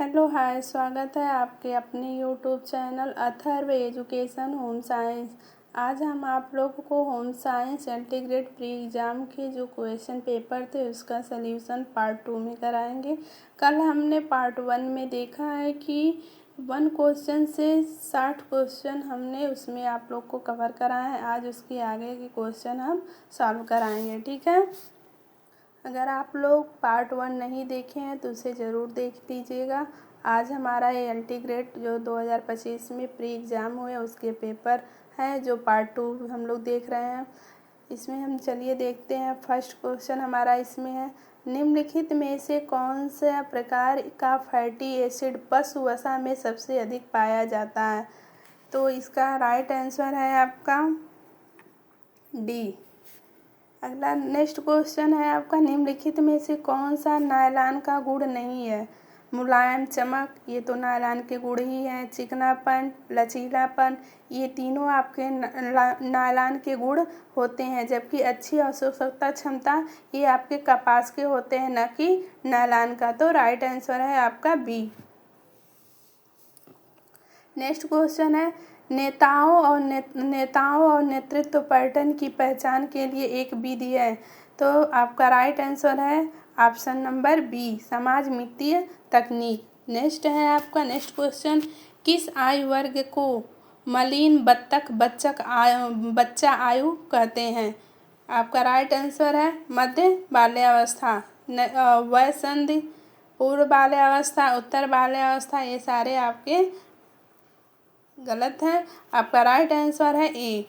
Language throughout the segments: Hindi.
हेलो हाय, स्वागत है आपके अपने YouTube channel Atharva education home science. आज हम आप लोगों को home science integrate pre exam के जो क्वेश्चन पेपर थे उसका सल्यूशन पार्ट 2 में कराएंगे। कल हमने पार्ट 1 में देखा है कि 1 क्वेश्चन से 60 क्वेश्चन हमने उसमें आप लोग को कवर कराए हैं। आज उसके आगे के क्वेश्चन हम सॉल्व कराएंगे, ठीक है। अगर आप लोग पार्ट 1 नहीं देखे हैं तो उसे ज़रूर देख लीजिएगा। आज हमारा ये इंटीग्रेट जो 2025 में प्री एग्ज़ाम हुए उसके पेपर हैं, जो पार्ट 2 हम लोग देख रहे हैं। इसमें हम चलिए देखते हैं। फर्स्ट क्वेश्चन हमारा इसमें है, निम्नलिखित में से कौन सा प्रकार का फैटी एसिड पशु वसा में सबसे अधिक पाया जाता है। तो इसका राइट आंसर है आपका डी। अगला नेक्स्ट क्वेश्चन है आपका, निम्नलिखित में से कौन सा नायलॉन का गुण नहीं है। मुलायम, चमक, ये तो नायलॉन के गुण ही हैं। चिकनापन, लचीलापन, ये तीनों आपके नायलॉन के गुण होते हैं। जबकि अच्छी अवशोषकता क्षमता ये आपके कपास के होते हैं, न कि नायलॉन का। तो राइट आंसर है आपका बी। नेक्स्ट क्वेश्चन है, नेताओं और नेतृत्व पैटर्न की पहचान के लिए एक विधि है। तो आपका राइट आंसर है ऑप्शन नंबर बी, समाजमितीय तकनीक। नेक्स्ट है आपका नेक्स्ट क्वेश्चन, किस आयु वर्ग को मलिन बच्चा आयु कहते हैं। आपका राइट आंसर है मध्य बाल्यावस्था, वयसंधि, पूर्व बाल्यावस्था, उत्तर बाल्यावस्था, ये सारे आपके गलत है। आपका राइट आंसर है ए।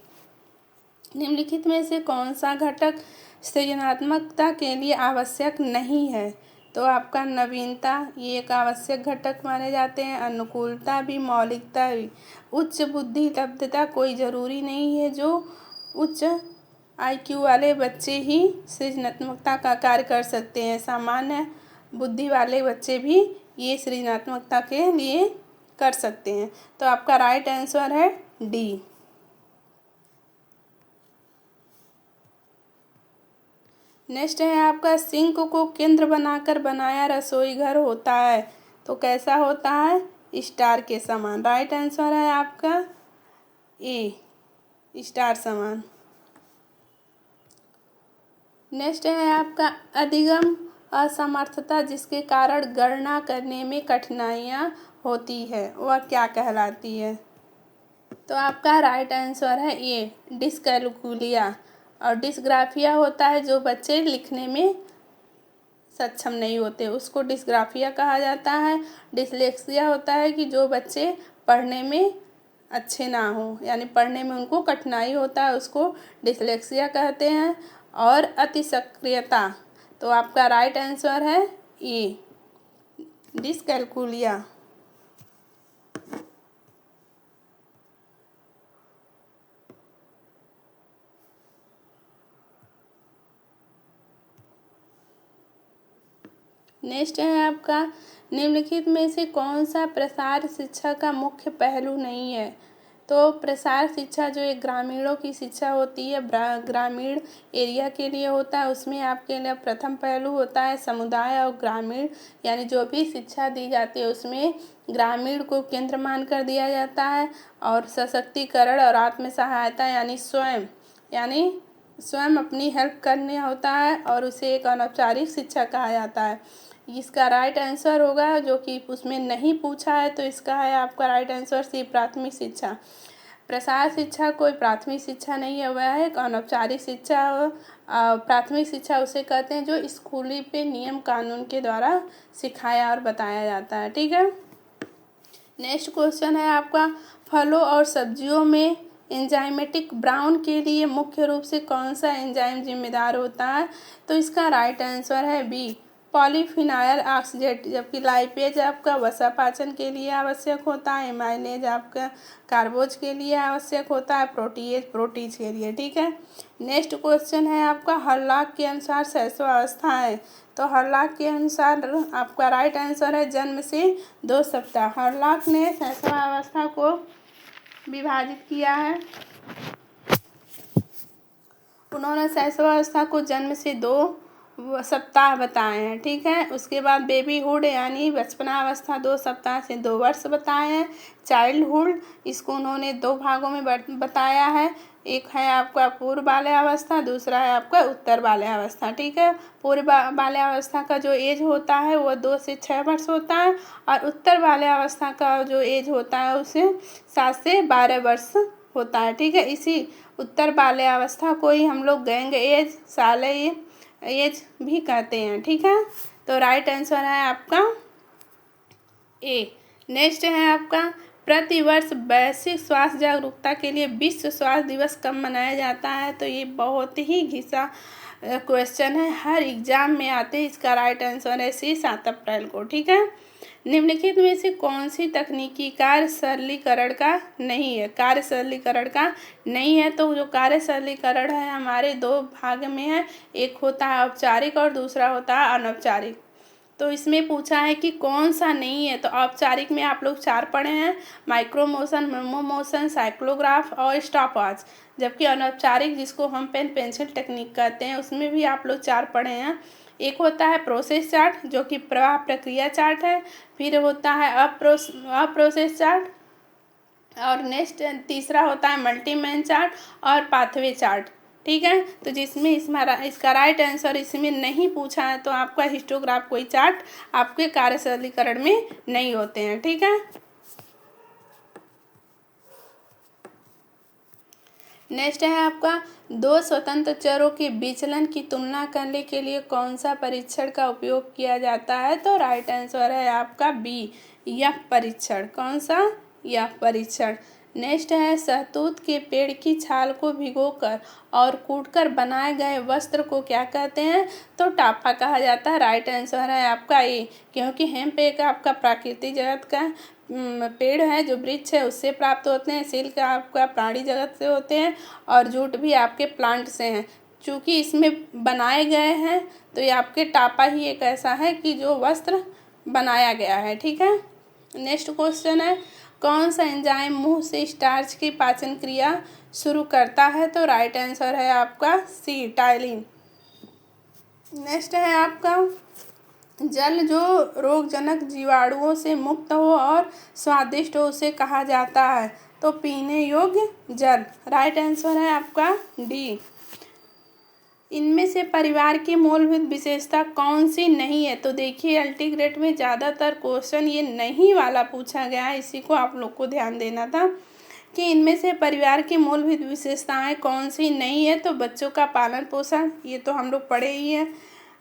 निम्नलिखित में से कौन सा घटक सृजनात्मकता के लिए आवश्यक नहीं है। तो आपका नवीनता, ये एक आवश्यक घटक माने जाते हैं। अनुकूलता भी, मौलिकता भी। उच्च बुद्धि लब्धता कोई ज़रूरी नहीं है। जो उच्च IQ वाले बच्चे ही सृजनात्मकता का कार्य कर सकते हैं। सामान्य बुद्धि वाले बच्चे भी ये सृजनात्मकता के लिए कर सकते हैं। तो आपका राइट आंसर है डी। नेक्स्ट है आपका, सिंक को केंद्र बनाकर बनाया रसोई घर होता है। तो कैसा होता है, स्टार के समान। राइट आंसर है आपका ए, स्टार समान। नेक्स्ट है आपका, अधिगम असमर्थता जिसके कारण गणना करने में कठिनाइयाँ होती है वह क्या कहलाती है। तो आपका राइट आंसर है ये, डिस्कैलकुलिया। और डिस्ग्राफिया होता है जो बच्चे लिखने में सक्षम नहीं होते, उसको डिस्ग्राफिया कहा जाता है। डिसलेक्सिया होता है कि जो बच्चे पढ़ने में अच्छे ना हो, यानी पढ़ने में उनको कठिनाई होता है, उसको डिसलेक्सिया कहते हैं। और अतिसक्रियता, तो आपका राइट आंसर है ए, डिस्कैलकुलिया। नेक्स्ट है आपका, निम्नलिखित में से कौन सा प्रसार शिक्षा का मुख्य पहलू नहीं है। तो प्रसार शिक्षा जो एक ग्रामीणों की शिक्षा होती है, ग्रामीण एरिया के लिए होता है, उसमें आपके लिए प्रथम पहलू होता है समुदाय और ग्रामीण, यानी जो भी शिक्षा दी जाती है उसमें ग्रामीण को केंद्र मानकर दिया जाता है। और सशक्तिकरण और आत्म सहायता यानी स्वयं अपनी हेल्प करने होता है, और उसे एक अनौपचारिक शिक्षा कहा जाता है। इसका राइट आंसर होगा, जो कि उसमें नहीं पूछा है, तो इसका है आपका राइट आंसर सी, प्राथमिक शिक्षा। प्रसार शिक्षा कोई प्राथमिक शिक्षा नहीं है, वह है एक अनौपचारिक शिक्षा। प्राथमिक शिक्षा उसे कहते हैं जो स्कूली पे नियम कानून के द्वारा सिखाया और बताया जाता है, ठीक है। नेक्स्ट क्वेश्चन है आपका, फलों और सब्जियों में एंजाइमेटिक ब्राउन के लिए मुख्य रूप से कौन सा एंजाइम जिम्मेदार होता है। तो इसका राइट आंसर है बी, पॉलीफिनाइल ऑक्सीडेट। जबकि लाइपेज आपका वसा पाचन के लिए आवश्यक होता है, एमाइलेज आपका कार्बोज के लिए आवश्यक होता है, प्रोटीज के लिए, ठीक है। नेक्स्ट क्वेश्चन है आपका, हर्लॉक के अनुसार शैशवावस्था है। तो हर्लॉक के अनुसार आपका राइट आंसर है जन्म से 2 सप्ताह। हर्लॉक ने शैशवावस्था को विभाजित किया है। उन्होंने शैशवावस्था को जन्म से 2 वो सप्ताह बताए हैं, ठीक है। उसके बाद बेबीहुड यानी बचपनावस्था 2 सप्ताह से 2 वर्ष बताए हैं। चाइल्डहुड इसको उन्होंने 2 भागों में बताया है। एक है आपका पूर्व बाल्यावस्था, दूसरा है आपका उत्तर बाल्यावस्था, ठीक है। पूर्व बाल्यावस्था का जो एज होता है वो 2 से 6 वर्ष होता है और उत्तर बाल्यावस्था का जो एज होता है उसे 7 से 12 वर्ष होता है, ठीक है। इसी उत्तर बाल्यावस्था को ही हम लोग गैंग एज, साले एज भी कहते हैं, ठीक है। तो राइट आंसर है आपका ए। नेक्स्ट है आपका प्रतिवर्ष वैश्विक स्वास्थ्य जागरूकता के लिए विश्व स्वास्थ्य दिवस कब मनाया जाता है। तो ये बहुत ही घिसा क्वेश्चन है, हर एग्जाम में आते हैं। इसका राइट आंसर है सी, 7 अप्रैल को, ठीक है। निम्नलिखित में से कौन सी तकनीकी कार्य सरलीकरण का नहीं है, कार्य सरलीकरण का नहीं है। तो जो कार्य सरलीकरण है हमारे 2 भाग में है, एक होता है औपचारिक और दूसरा होता है अनौपचारिक। तो इसमें पूछा है कि कौन सा नहीं है। तो औपचारिक में आप लोग 4 पढ़े हैं, माइक्रो मोशन, मेमो मोशन, साइक्लोग्राफ और स्टॉपवॉच। जबकि अनौपचारिक जिसको हम पेन पेंसिल टेक्निक कहते हैं उसमें भी आप लोग 4 पढ़े हैं। एक होता है प्रोसेस चार्ट जो कि प्रवाह प्रक्रिया चार्ट है, फिर होता है अप्रोसेस चार्ट, और नेक्स्ट तीसरा होता है मल्टीमैन चार्ट और पाथवे चार्ट, ठीक है। तो जिसमें इसका राइट आंसर इसमें नहीं पूछा है, तो आपका हिस्टोग्राफ कोई चार्ट आपके कार्य सरलीकरण में नहीं होते हैं, ठीक है। नेक्स्ट है आपका 2 स्वतंत्र चरों के विचलन की तुलना करने के लिए कौन सा परीक्षण का उपयोग किया जाता है। तो राइट आंसर है आपका बी, यह परीक्षण। कौन सा? यह परीक्षण। नेक्स्ट है शहतूत के पेड़ की छाल को भिगोकर और कूटकर बनाए गए वस्त्र को क्या कहते हैं। तो टापा कहा जाता है। राइट आंसर है आपका ए, क्योंकि हेम्प एक आपका प्राकृतिक जगत का पेड़ है, जो वृक्ष है उससे प्राप्त होते हैं। सिल्क आपका प्राणी जगत से होते हैं और जूट भी आपके प्लांट से हैं। चूँकि इसमें बनाए गए हैं तो ये आपके टापा ही एक ऐसा है कि जो वस्त्र बनाया गया है, ठीक है। नेक्स्ट क्वेश्चन है कौन सा एंजाइम मुंह से स्टार्च की पाचन क्रिया शुरू करता है। तो राइट आंसर है आपका सी, टाइलिन। नेक्स्ट है आपका जल जो रोगजनक जीवाणुओं से मुक्त हो और स्वादिष्ट हो उसे कहा जाता है। तो पीने योग्य जल। राइट आंसर है आपका डी। इनमें से परिवार की मूलभूत विशेषता कौन सी नहीं है। तो देखिए अल्टीग्रेड में ज़्यादातर क्वेश्चन ये नहीं वाला पूछा गया है, इसी को आप लोग को ध्यान देना था कि इनमें से परिवार की मूलभूत विशेषताएं कौन सी नहीं है। तो बच्चों का पालन पोषण, ये तो हम लोग पढ़े ही हैं,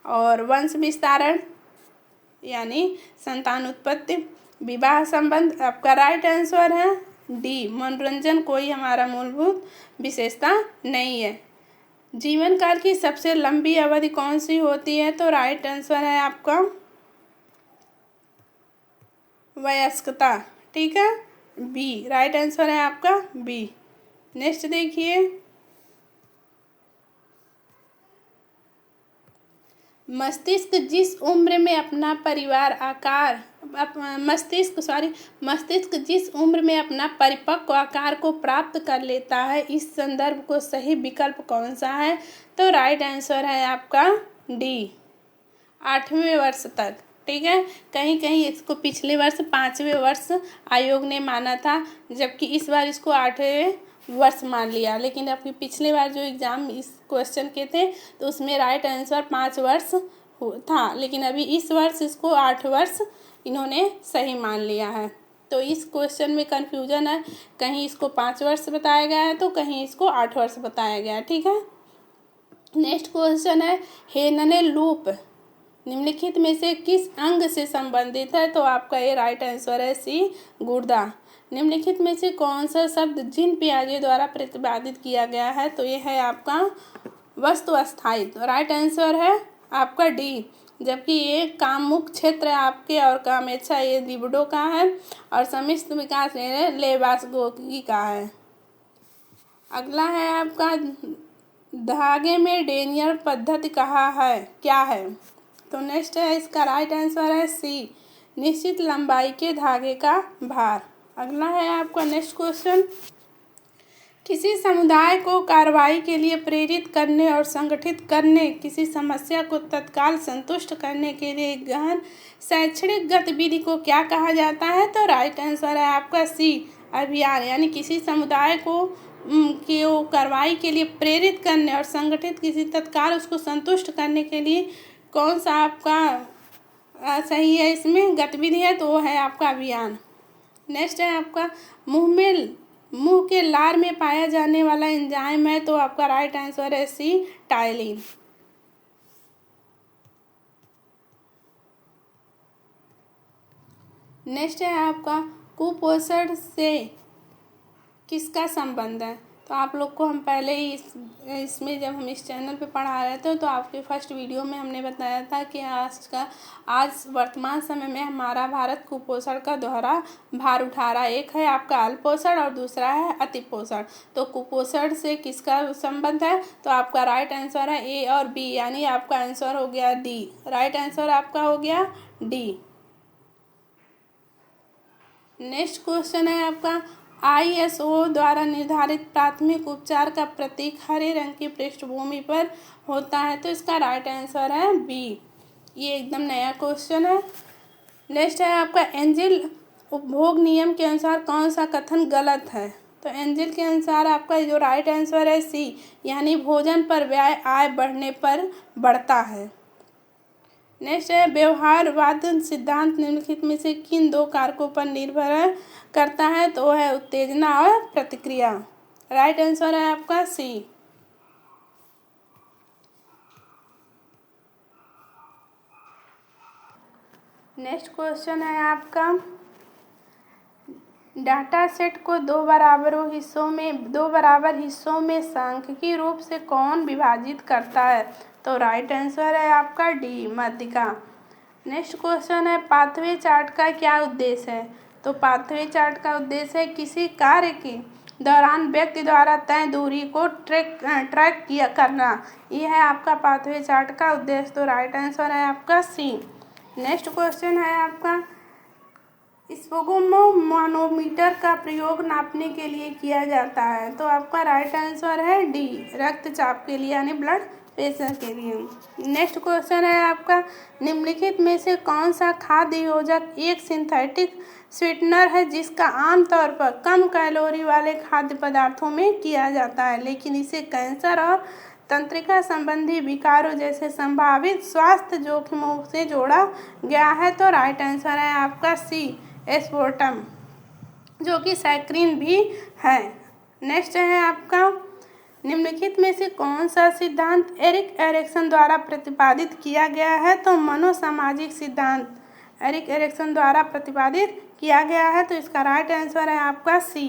और वंश विस्तारण यानी संतान उत्पत्ति, विवाह संबंध। आपका राइट आंसर है डी, मनोरंजन कोई हमारा मूलभूत विशेषता नहीं है। जीवन काल की सबसे लंबी अवधि कौन सी होती है। तो राइट आंसर है आपका वयस्कता, ठीक है, बी। राइट आंसर है आपका बी। नेक्स्ट देखिए मस्तिष्क जिस उम्र में अपना परिवार आकार मस्तिष्क जिस उम्र में अपना परिपक्व आकार को प्राप्त कर लेता है, इस संदर्भ को सही विकल्प कौन सा है। तो राइट आंसर है आपका डी, 8वें वर्ष तक, ठीक है। कहीं कहीं इसको पिछले वर्ष 5वें वर्ष आयोग ने माना था, जबकि इस बार इसको 8वें वर्ष मान लिया। लेकिन अभी पिछले बार जो एग्ज़ाम इस क्वेश्चन के थे तो उसमें राइट आंसर 5 वर्ष था, लेकिन अभी इस वर्ष इसको 8 वर्ष इन्होंने सही मान लिया है। तो इस क्वेश्चन में कन्फ्यूजन है, कहीं इसको 5 वर्ष बताया गया है तो कहीं इसको 8 वर्ष बताया गया है, ठीक है। नेक्स्ट क्वेश्चन है हेनने लूप निम्नलिखित में से किस अंग से संबंधित है। तो आपका ये राइट आंसर है सी, गुर्दा। निम्नलिखित में से कौन सा शब्द जिन पियाजे द्वारा प्रतिपादित किया गया है। तो ये है आपका वस्तु अस्थायी। तो राइट आंसर है आपका डी, जबकि ये कामुक क्षेत्र आपके और कामेच्छा ये लिबिडो का है और समिष्ट विकास लेवासगोगी का है। अगला है आपका धागे में डेनियल पद्धति कहा है क्या है। तो नेक्स्ट है इसका राइट आंसर है सी, निश्चित लंबाई के धागे का भार। अगला है आपका नेक्स्ट क्वेश्चन किसी समुदाय को कार्रवाई के लिए प्रेरित करने और संगठित करने, किसी समस्या को तत्काल संतुष्ट करने के लिए गहन शैक्षणिक गतिविधि को क्या कहा जाता है? तो राइट आंसर है आपका सी, अभियान। यानी किसी समुदाय को कार्रवाई के लिए प्रेरित करने और संगठित, किसी तत्काल उसको संतुष्ट करने के लिए कौन सा आपका सही है इसमें गतिविधि है? तो वो है आपका अभियान। नेक्स्ट है आपका मुंह के लार में पाया जाने वाला एंजाइम है, तो आपका राइट आंसर है सी, टाइलिन। नेक्स्ट है आपका कुपोषण से किसका संबंध है? तो आप लोग को हम पहले ही इसमें जब हम इस चैनल पे पढ़ा रहे थे तो आपके फर्स्ट वीडियो में हमने बताया था कि आज वर्तमान समय में हमारा भारत कुपोषण का दोहरा भार उठा रहा है। एक है आपका अल्पोषण और दूसरा है अतिपोषण। तो कुपोषण से किसका संबंध है? तो आपका राइट आंसर है ए और बी, यानी आपका आंसर हो गया डी। राइट आंसर आपका हो गया डी। नेक्स्ट क्वेश्चन है आपका ISO द्वारा निर्धारित प्राथमिक उपचार का प्रतीक हरे रंग की पृष्ठभूमि पर होता है, तो इसका राइट आंसर है बी। ये एकदम नया क्वेश्चन है। नेक्स्ट है आपका एंजिल उपभोग नियम के अनुसार कौन सा कथन गलत है? तो एंजिल के अनुसार आपका जो राइट आंसर है सी, यानी भोजन पर व्यय आय बढ़ने पर बढ़ता है। नेक्स्ट है व्यवहारवाद सिद्धांत निम्नलिखित में से किन दो कारकों पर निर्भर करता है? तो है उत्तेजना और प्रतिक्रिया। राइट आंसर है आपका सी। नेक्स्ट क्वेश्चन है आपका डाटा सेट को दो बराबर हिस्सों में सांख्यिकीय रूप से कौन विभाजित करता है? तो राइट आंसर है आपका डी, मध्यिका। नेक्स्ट क्वेश्चन है पाथवे चार्ट का क्या उद्देश्य है? तो पाथवे चार्ट का उद्देश्य है किसी कार्य के दौरान व्यक्ति द्वारा तय दूरी को ट्रैक किया करना। यह है आपका पाथवे चार्ट का उद्देश्य। तो राइट आंसर है आपका सी। नेक्स्ट क्वेश्चन है आपका स्फुगमोमानोमीटर का प्रयोग नापने के लिए किया जाता है, तो आपका राइट आंसर है डी, रक्तचाप के लिए यानी ब्लड प्रेशर के लिए। नेक्स्ट क्वेश्चन है आपका निम्नलिखित में से कौन सा खाद्य योजक एक सिंथेटिक स्वीटनर है जिसका आमतौर पर कम कैलोरी वाले खाद्य पदार्थों में किया जाता है, लेकिन इसे कैंसर और तंत्रिका संबंधी विकारों जैसे संभावित स्वास्थ्य जोखिमों से जोड़ा गया है? तो राइट आंसर है आपका सी, एस्पार्टम, जो कि सैक्रिन भी है। नेक्स्ट है आपका निम्नलिखित में से कौन सा सिद्धांत एरिक एरिक्सन द्वारा प्रतिपादित किया गया है? तो मनोसामाजिक सिद्धांत एरिक एरिक्सन द्वारा प्रतिपादित किया गया है, तो इसका राइट आंसर है आपका सी।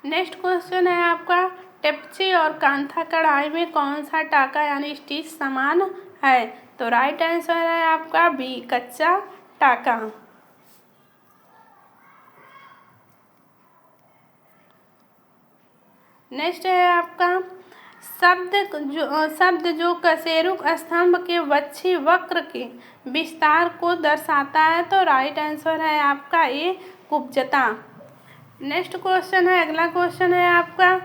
नेक्स्ट क्वेश्चन है आपका टेपची और कांथा कढ़ाई में कौन सा टाका यानी स्टिच समान है? तो राइट आंसर है आपका बी, कच्चा टाका। नेक्स्ट है आपका शब्द जो कशेरुक स्तंभ के वक्षी वक्र के विस्तार को दर्शाता है, तो राइट आंसर है आपका ए, कुब्जता। नेक्स्ट क्वेश्चन है, अगला क्वेश्चन है आपका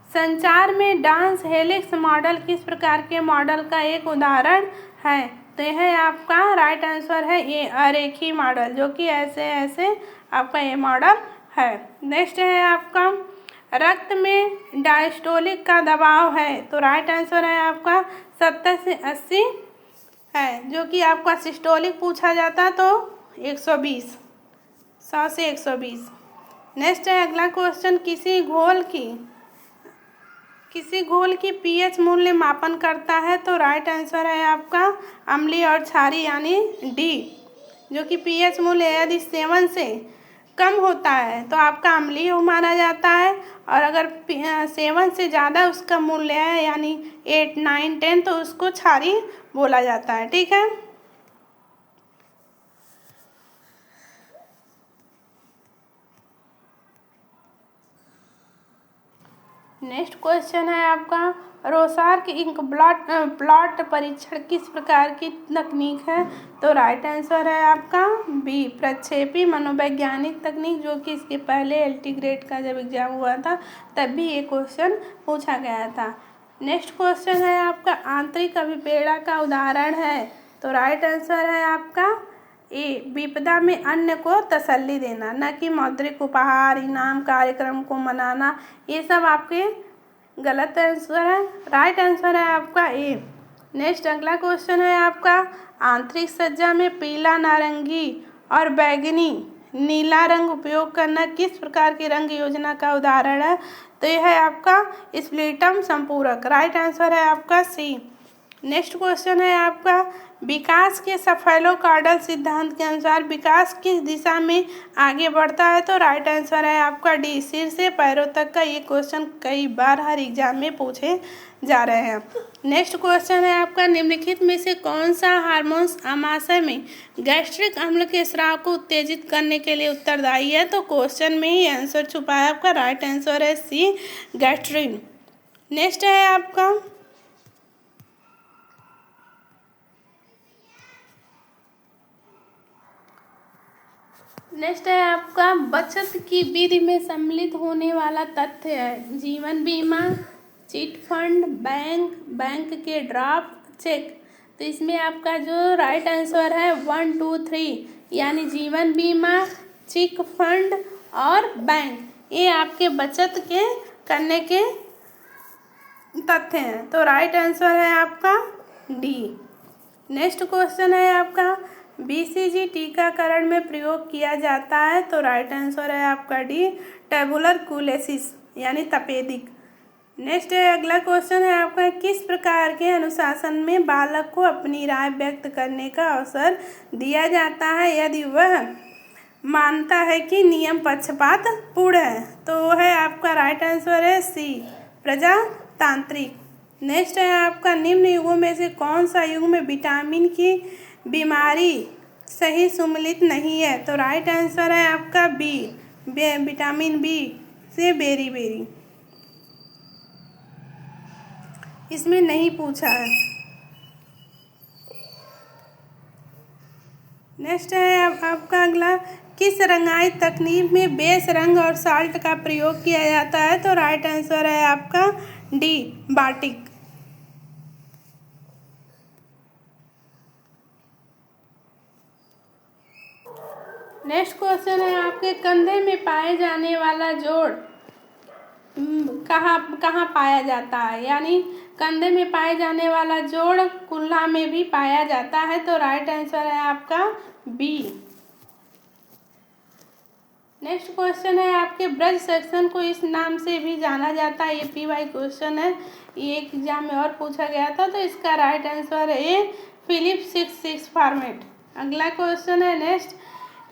संचार में डांस हेलिक्स मॉडल किस प्रकार के मॉडल का एक उदाहरण है? तो यह आपका राइट आंसर है ये, अरेखी मॉडल, जो कि ऐसे आपका ये मॉडल है। नेक्स्ट है आपका रक्त में डायस्टोलिक का दबाव है, तो राइट आंसर है आपका 70 से 80 है, जो कि आपका सिस्टोलिक पूछा जाता तो 120, 100 से 120। नेक्स्ट है अगला क्वेश्चन किसी घोल की पीएच मूल्य मापन करता है? तो राइट आंसर है आपका अम्लीय और क्षारीय यानी डी, जो कि पीएच मूल्य यदि 7 से कम होता है तो आपका अम्लीय माना जाता है, और अगर 7 से ज़्यादा उसका मूल्य है यानी 8, 9, 10 तो उसको क्षारीय बोला जाता है। ठीक है। नेक्स्ट क्वेश्चन है आपका रोसार्क इंक प्लॉट परीक्षण किस प्रकार की तकनीक है? तो राइट आंसर है आपका बी, प्रक्षेपी मनोवैज्ञानिक तकनीक, जो कि इसके पहले एलटी ग्रेड का जब एग्जाम हुआ था तब भी ये क्वेश्चन पूछा गया था। नेक्स्ट क्वेश्चन है आपका आंतरिक अभिप्रेरणा का उदाहरण है? तो राइट आंसर है आपका ए, विपदा में अन्य को तसल्ली देना, न कि मौद्रिक उपहार, इनाम, कार्यक्रम को मनाना। ये सब आपके गलत आंसर है। राइट आंसर है आपका ए। नेक्स्ट अगला क्वेश्चन है आपका आंतरिक सज्जा में पीला, नारंगी और बैंगनी, नीला रंग उपयोग करना किस प्रकार की रंग योजना का उदाहरण है? तो यह है आपका स्प्लिटम संपूरक। राइट आंसर है आपका सी। नेक्स्ट क्वेश्चन है आपका विकास के सफेलोकार्डल सिद्धांत के अनुसार विकास किस दिशा में आगे बढ़ता है? तो राइट आंसर है आपका डी, सिर से पैरों तक का। ये क्वेश्चन कई बार हर एग्जाम में पूछे जा रहे हैं। नेक्स्ट क्वेश्चन है आपका निम्नलिखित में से कौन सा हार्मोन्स आमाशय में गैस्ट्रिक अम्ल के स्राव को उत्तेजित करने के लिए उत्तरदायी है? तो क्वेश्चन में ही आंसर छुपा है आपका। राइट आंसर है सी, गैस्ट्रिन। नेक्स्ट है आपका बचत की विधि में सम्मिलित होने वाला तथ्य है? जीवन बीमा, चिट फंड, बैंक के ड्राफ्ट चेक। तो इसमें आपका जो राइट आंसर है 1, 2, 3 यानी जीवन बीमा, चिट फंड और बैंक, ये आपके बचत के करने के तथ्य हैं। तो राइट आंसर है आपका डी। नेक्स्ट क्वेश्चन है आपका बीसीजी टीकाकरण में प्रयोग किया जाता है? तो राइट आंसर है आपका डी, ट्यूबरकुलोसिस यानी तपेदिक। नेक्स्ट है अगला क्वेश्चन है आपका किस प्रकार के अनुशासन में बालक को अपनी राय व्यक्त करने का अवसर दिया जाता है यदि वह मानता है कि नियम पक्षपात पूर्ण है? तो वो है आपका राइट आंसर है सी, प्रजातांत्रिक। नेक्स्ट है आपका निम्न युगों में से कौन सा युग में विटामिन की बीमारी सही सम्मिलित नहीं है? तो राइट आंसर है आपका बी, विटामिन बी से बेरी। इसमें नहीं पूछा है। नेक्स्ट है आपका अगला किस रंगाई तकनीक में बेस रंग और साल्ट का प्रयोग किया जाता है? तो राइट आंसर है आपका डी, बाटिक। नेक्स्ट क्वेश्चन है आपके कंधे में पाए जाने वाला जोड़ कहाँ पाया जाता है? यानी कंधे में पाए जाने वाला जोड़ कुल्ला में भी पाया जाता है। तो राइट आंसर है आपका बी। नेक्स्ट क्वेश्चन है आपके ब्रज सेक्शन को इस नाम से भी जाना जाता है? एपीवाई क्वेश्चन है, ये एक एग्जाम में और पूछा गया था। तो इसका राइट आंसर है ए, फिलिप्स 6 फॉर्मेट। अगला क्वेश्चन है नेक्स्ट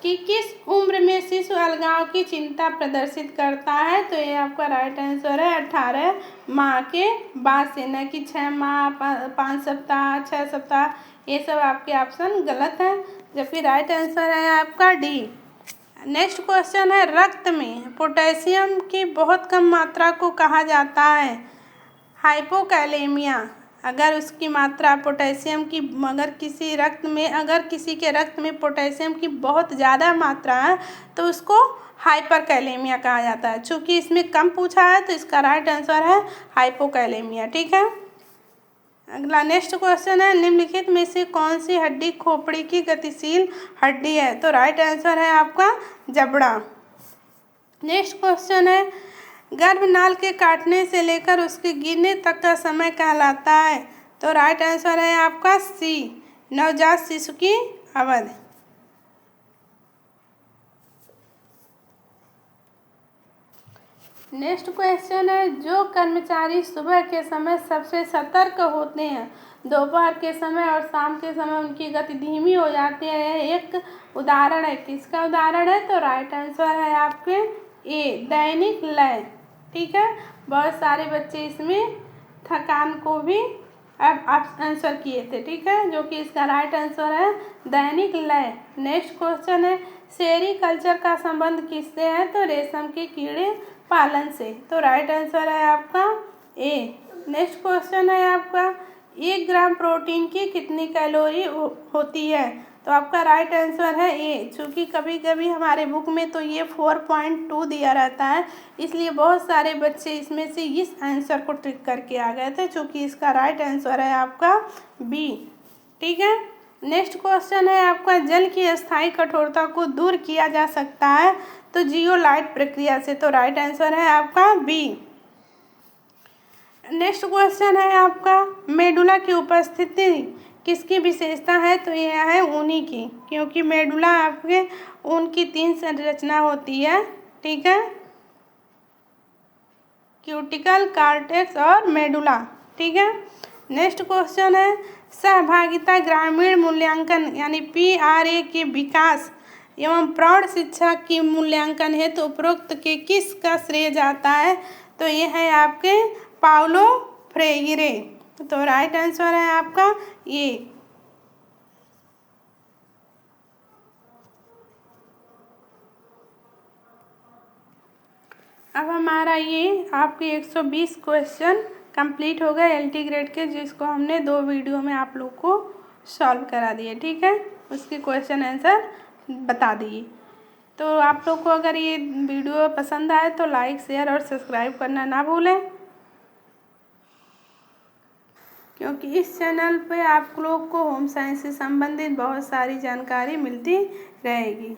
कि किस उम्र में शिशु अलगाव की चिंता प्रदर्शित करता है? तो ये आपका राइट आंसर है 18 माह के बाद से, न कि 6 माह, 5 सप्ताह, 6 सप्ताह। ये सब आपके ऑप्शन गलत है, जबकि राइट आंसर है आपका डी। नेक्स्ट क्वेश्चन है रक्त में पोटेशियम की बहुत कम मात्रा को कहा जाता है हाइपोकैलेमिया। अगर उसकी मात्रा पोटेशियम की अगर किसी के रक्त में पोटेशियम की बहुत ज़्यादा मात्रा है तो उसको हाइपरकैलेमिया कहा जाता है। चूँकि इसमें कम पूछा है तो इसका राइट आंसर है हाइपोकैलेमिया। ठीक है। अगला नेक्स्ट क्वेश्चन है निम्नलिखित में से कौन सी हड्डी खोपड़ी की गतिशील हड्डी है? तो राइट आंसर है आपका जबड़ा। नेक्स्ट क्वेश्चन है गर्भनाल के काटने से लेकर उसके गिरने तक का समय कहलाता है? तो राइट आंसर है आपका सी, नवजात शिशु की अवधि। नेक्स्ट क्वेश्चन है जो कर्मचारी सुबह के समय सबसे सतर्क होते हैं दोपहर के समय और शाम के समय उनकी गति धीमी हो जाती है, यह एक उदाहरण है। किसका उदाहरण है? तो राइट आंसर है आपके ए, दैनिक लय। ठीक है। बहुत सारे बच्चे इसमें थकान को भी आप आंसर किए थे। ठीक है, जो कि इसका राइट आंसर है दैनिक लय। नेक्स्ट क्वेश्चन है सेरीकल्चर का संबंध किससे है? तो रेशम के कीड़े पालन से। तो राइट आंसर है आपका ए, नेक्स्ट क्वेश्चन है आपका 1 ग्राम प्रोटीन की कितनी कैलोरी होती है? तो आपका राइट आंसर है ए। चूँकि कभी कभी हमारे बुक में तो ये 4.2 दिया रहता है, इसलिए बहुत सारे बच्चे इसमें से इस आंसर को टिक करके आ गए थे, चूँकि इसका राइट आंसर है आपका बी। ठीक है। नेक्स्ट क्वेश्चन है आपका जल की अस्थायी कठोरता को दूर किया जा सकता है तो जियोलाइट प्रक्रिया से। तो राइट आंसर है आपका बी। नेक्स्ट क्वेश्चन है आपका मेडुला की उपस्थिति किसकी विशेषता है? तो यह है ऊनी की, क्योंकि मेडुला आपके ऊन की 3 संरचना होती है। ठीक है, क्यूटिकल, कार्टेक्स और मेडुला। ठीक है। नेक्स्ट क्वेश्चन है सहभागिता ग्रामीण मूल्यांकन यानी PRA के विकास एवं प्रौढ़ शिक्षा की मूल्यांकन है तो उपरोक्त के किस का श्रेय जाता है? तो ये है आपके पाउलो फ्रेगिरे। तो राइट आंसर है आपका ये। अब हमारा ये आपके 120 क्वेश्चन कंप्लीट हो गए LT ग्रेड के, जिसको हमने 2 वीडियो में आप लोग को सॉल्व करा दिए। ठीक है, उसके क्वेश्चन आंसर बता दिए। तो आप लोग को अगर ये वीडियो पसंद आए तो लाइक, शेयर और सब्सक्राइब करना ना भूलें, क्योंकि इस चैनल पे आप लोग को होम साइंस से संबंधित बहुत सारी जानकारी मिलती रहेगी।